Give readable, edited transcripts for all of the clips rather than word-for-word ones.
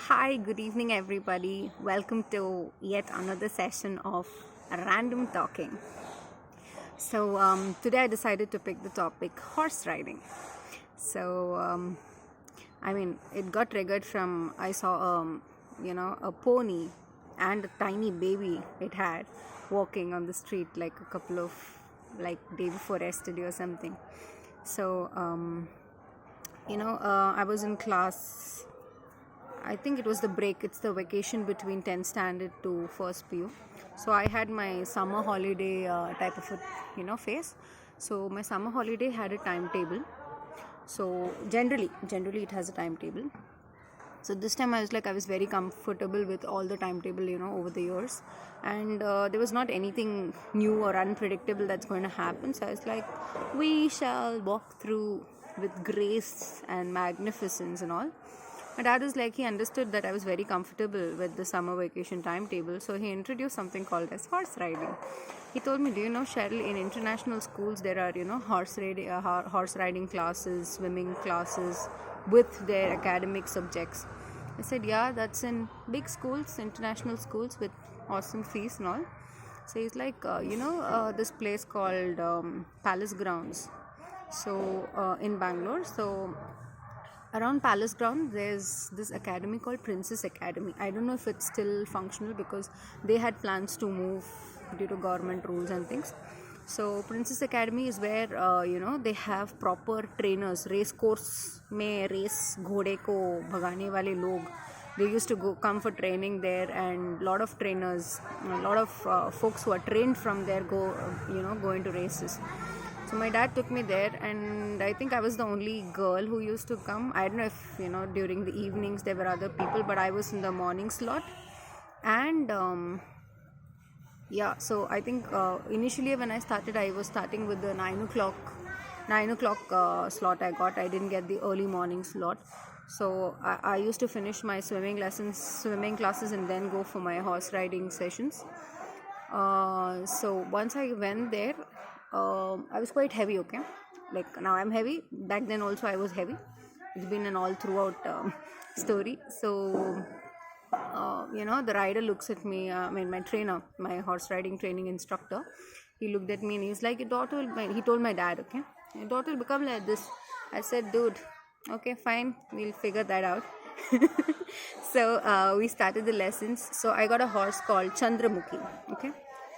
Hi, good evening, everybody. Welcome to yet another session of Random Talking. Today I decided to pick the topic horse riding. It got triggered from I saw, a pony and a tiny baby it had walking on the street like a couple of, like, day before yesterday or something. I was in class. I think it was the break. It's the vacation between 10th standard to first PU. So I had my summer holiday type of a phase. So my summer holiday had a timetable. So generally it has a timetable. So this time I was very comfortable with all the timetable, over the years, and there was not anything new or unpredictable that's going to happen. So I was like, we shall walk through with grace and magnificence and all. My dad was like, he understood that I was very comfortable with the summer vacation timetable, so he introduced something called as horse riding. He told me, do you know, Cheryl, in international schools there are, horse riding classes, swimming classes with their academic subjects. I said, yeah, that's in big schools, international schools with awesome fees and all. So he's like, this place called Palace Grounds, in Bangalore. So around Palace Ground there's this academy called Princess Academy. I don't know if it's still functional because they had plans to move due to government rules and things. So Princess Academy is where they have proper trainers. Race course में race घोड़े को भगाने वाले लोग, they used to come for training there, and lot of trainers, a lot of folks who are trained from there go into races. So my dad took me there, and I think I was the only girl who used to come. I don't know if during the evenings there were other people, but I was in the morning slot. And so I think initially when I started, I was starting with the 9 o'clock slot I got. I didn't get the early morning slot. So I used to finish my swimming classes, and then go for my horse riding sessions. So once I went there, I was quite heavy, okay? Like now I'm heavy. Back then also I was heavy. It's been an all throughout story. So, the rider looks at me, my trainer, my horse riding training instructor, he looked at me and he's like, he told my dad, okay, your daughter will become like this. I said, dude, okay, fine, we'll figure that out. So we started the lessons. So I got a horse called Chandramukhi, okay?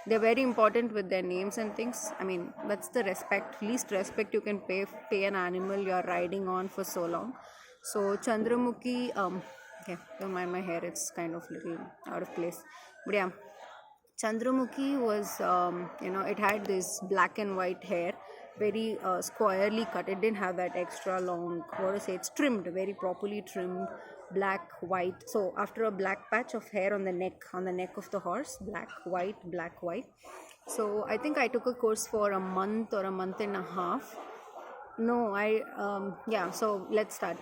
They're very important with their names and things. I mean, that's the least respect you can pay an animal you're riding on for so long. So Chandramukhi, okay, don't mind my hair, it's kind of little out of place. But yeah, Chandramukhi was, it had this black and white hair, very squarely cut. It didn't have that extra long, it's trimmed, very properly trimmed, black, white. So after a black patch of hair on the neck of the horse, black, white. So I think I took a course for a month or a month and a half. So let's start.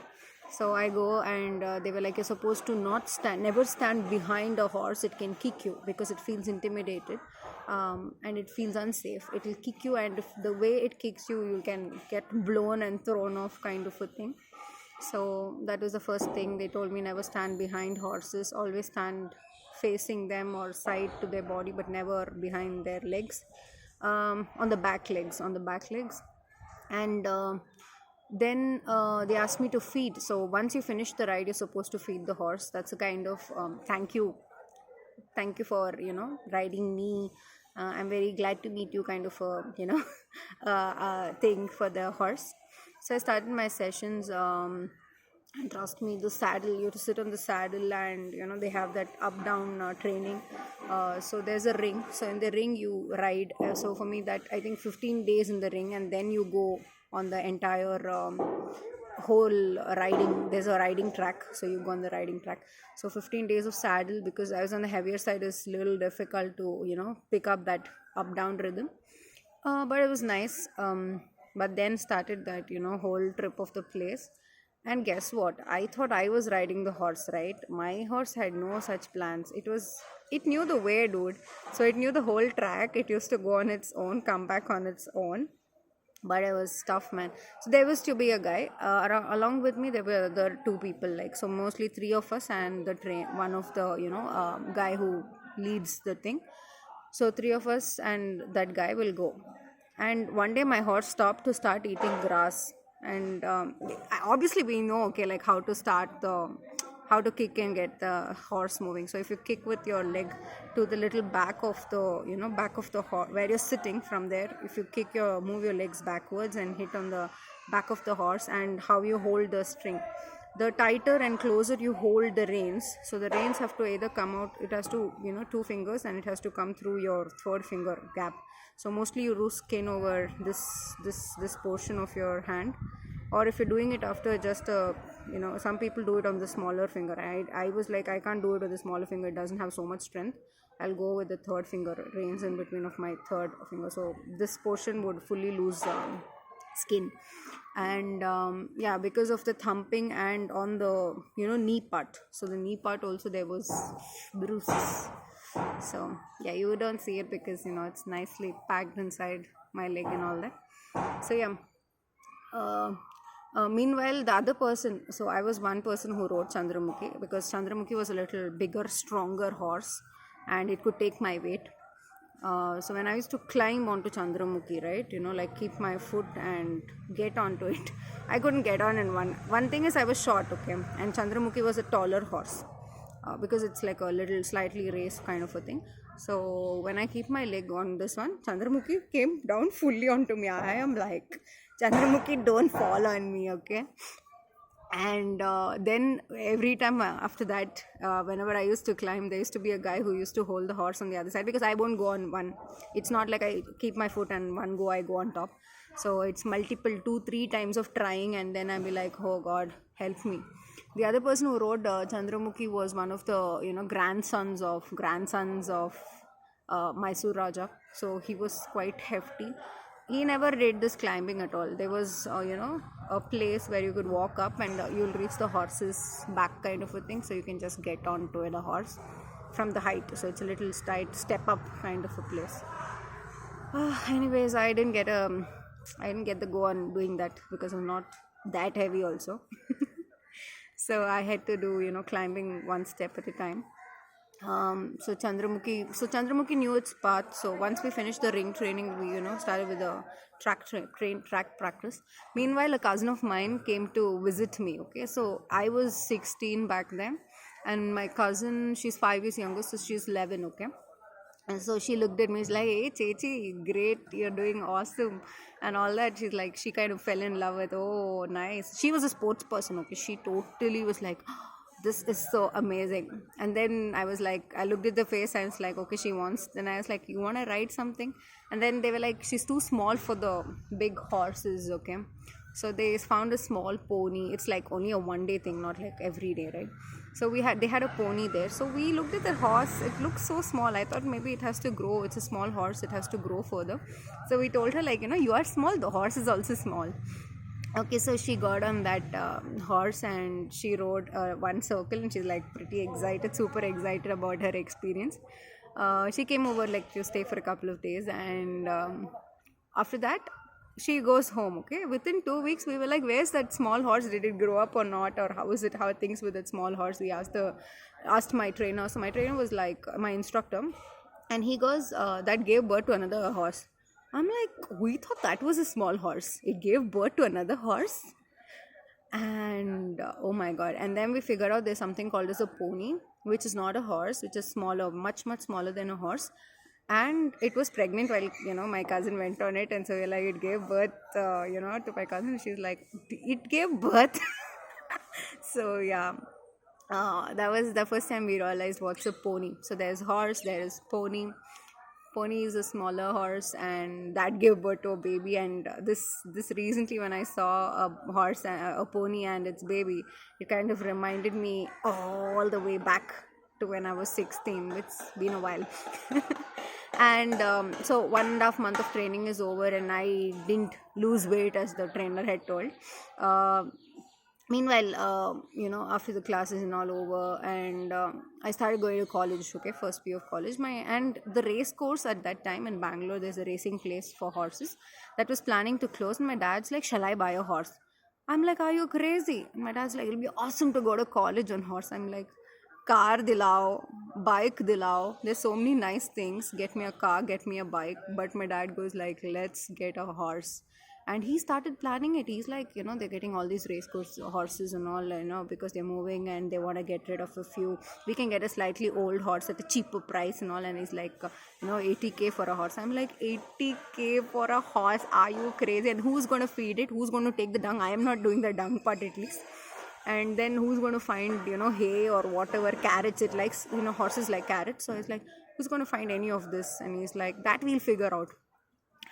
So I go, and they were like, you're supposed to never stand behind a horse. It can kick you because it feels intimidated, and it feels unsafe. It will kick you, and if the way it kicks you, you can get blown and thrown off, kind of a thing. So that was the first thing they told me. Never stand behind horses. Always stand facing them or side to their body, but never behind their legs, on the back legs. And then they asked me to feed. So once you finish the ride, you're supposed to feed the horse. That's a kind of thank you for riding me. I'm very glad to meet you, kind of a thing for the horse. So I started my sessions, and trust me, the saddle, you have to sit on the saddle, and they have that up down training. So there's a ring, so in the ring you ride. So for me, that I think 15 days in the ring, and then you go on the entire whole riding. There's a riding track, so you go on the riding track. So 15 days of saddle, because I was on the heavier side, is a little difficult to pick up that up down rhythm, but it was nice. But then started that whole trip of the place. And guess what? I thought I was riding the horse, right? My horse had no such plans. It knew the way, dude. So it knew the whole track. It used to go on its own, come back on its own. but it was tough, man. So there was to be a guy along with me. There were other two people, like, so mostly three of us, and the train one of the guy who leads the thing. So three of us and that guy will go. And one day my horse stopped to start eating grass. And obviously we know, okay, like how to kick and get the horse moving. So if you kick with your leg to the little back of the back of the horse where you're sitting, from there, if you move your legs backwards and hit on the back of the horse, and how you hold the string, the tighter and closer you hold the reins, so the reins have to either come out, it has to, two fingers, and it has to come through your third finger gap. So mostly you do skin over this portion of your hand, or if you're doing it after just some people do it on the smaller finger. I was like, I can't do it with the smaller finger, it doesn't have so much strength. I'll go with the third finger, reins in between of my third finger, so this portion would fully lose skin. And yeah, because of the thumping and on the knee part, so the knee part also there was bruises. So yeah, you don't see it because it's nicely packed inside my leg and all that. So yeah, meanwhile the other person, so I was one person who rode Chandramukhi, because Chandramukhi was a little bigger, stronger horse, and it could take my weight. So when I used to climb onto Chandramukhi, right, like keep my foot and get onto it, I couldn't get on in one thing is I was short, okay, and Chandramukhi was a taller horse, because it's like a little slightly race kind of a thing. So when I keep my leg on this one, Chandramukhi came down fully onto me. I am like, Chandramukhi, don't fall on me, okay? And then every time after that, whenever I used to climb, there used to be a guy who used to hold the horse on the other side, because I won't go on one. It's not like I keep my foot and one go I go on top. So it's multiple 2-3 times of trying, and then I'll be like, oh God, help me. The other person who rode Chandramukhi was one of the grandsons of Mysore Raja. So he was quite hefty. He never did this climbing at all. There was a place where you could walk up, and you'll reach the horse's back kind of a thing, so you can just get onto the horse from the height. So it's a little tight step up kind of a place. Anyways, I didn't get the go on doing that, because I'm not that heavy also. So I had to do climbing one step at a time. So Chandramukhi knew its path. So once we finished the ring training, we started with the track practice. Meanwhile, a cousin of mine came to visit me. Okay, so I was 16 back then, and my cousin, she's 5 years younger, so she's 11. Okay. And so she looked at me, she's like, hey, Chechi, great, you're doing awesome, and all that. She's like, she kind of fell in love with, oh, nice. She was a sports person, okay. She totally was like, oh, this is so amazing. And then I was like, I looked at the face, and I was like, okay, she wants. Then I was like, you want to ride something? And then they were like, she's too small for the big horses, okay. So they found a small pony. It's like only a one-day thing, not like every day, right? So they had a pony there. So we looked at the horse. It looks so small. I thought maybe it has to grow. It's a small horse. It has to grow further. So we told her, like, you are small. The horse is also small. Okay, so she got on that horse, and she rode one circle, and she's like pretty excited, super excited about her experience. She came over like to stay for a couple of days, and after that she goes home. Okay, within 2 weeks we were like, where's that small horse? Did it grow up or not, or how are things with that small horse? We asked my trainer. So my trainer was like my instructor, and he goes, that gave birth to another horse. I'm like, we thought that was a small horse, it gave birth to another horse? And oh my God. And then we figured out there's something called as a pony, which is not a horse, which is smaller, much smaller than a horse. And it was pregnant while my cousin went on it, and so we're like, it gave birth to my cousin. She's like, it gave birth. So yeah, that was the first time we realized what's a pony. So there's horse, there is pony. Pony is a smaller horse, and that gave birth to a baby. And this recently, when I saw a horse, a pony and its baby, it kind of reminded me all the way back to when I was 16. It's been a while. And so 1.5 months of training is over, and I didn't lose weight as the trainer had told. Meanwhile, after the classes and all over, and I started going to college. Okay, first year of college, and the race course at that time in Bangalore, there's a racing place for horses that was planning to close, and my dad's like, shall I buy a horse? I'm like, are you crazy? And my dad's like, it'll be awesome to go to college on horse. I'm like, car dilao, bike dilao, there's so many nice things, get me a car, get me a bike. But my dad goes like, let's get a horse. And he started planning it. He's like, they're getting all these race course horses and all, because they're moving and they want to get rid of a few. We can get a slightly old horse at a cheaper price and all. And he's like, 80K for a horse. I'm like, 80K for a horse? Are you crazy? And who's going to feed it? Who's going to take the dung? I am not doing the dung part at least. And then who's going to find, hay or whatever, carrots it likes, horses like carrots. So it's like, who's going to find any of this? And he's like, that we'll figure out.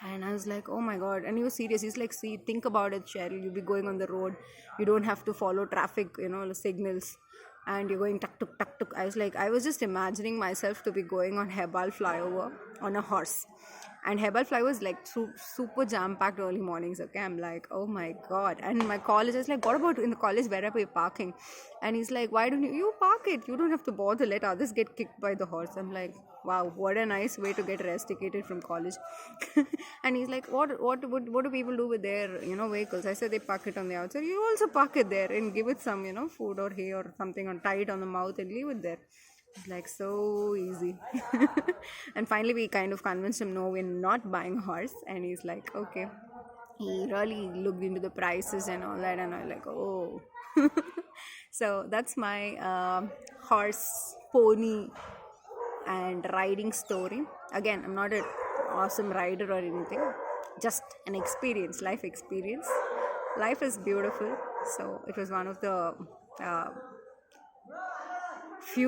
And I was like, oh my god. And he was serious. He's like, see, think about it, Cheryl, you'll be going on the road, you don't have to follow traffic, signals, and you're going tuk tuk tuk tuk. I was just imagining myself to be going on Hebbal flyover on a horse. And Hebbal fly was like super jam packed early mornings. Okay, I'm like, oh my god. And my college is like, what about in the college, where are we parking? And he's like, why don't you park it, you don't have to bother, let others get kicked by the horse. I'm like, wow, what a nice way to get rusticated from college. And he's like, what do people do with their vehicles? I said, they park it on the outside. You also park it there and give it some food or hay or something, and tie it on the mouth and leave it there. It's like so easy. And finally we kind of convinced him, no, we're not buying a horse. And he's like, okay. He really looked into the prices and all that, and I'm like, oh. So that's my horse, pony, and riding story. Again, I'm not an awesome rider or anything, just an experience, life experience. Life is beautiful. So it was one of the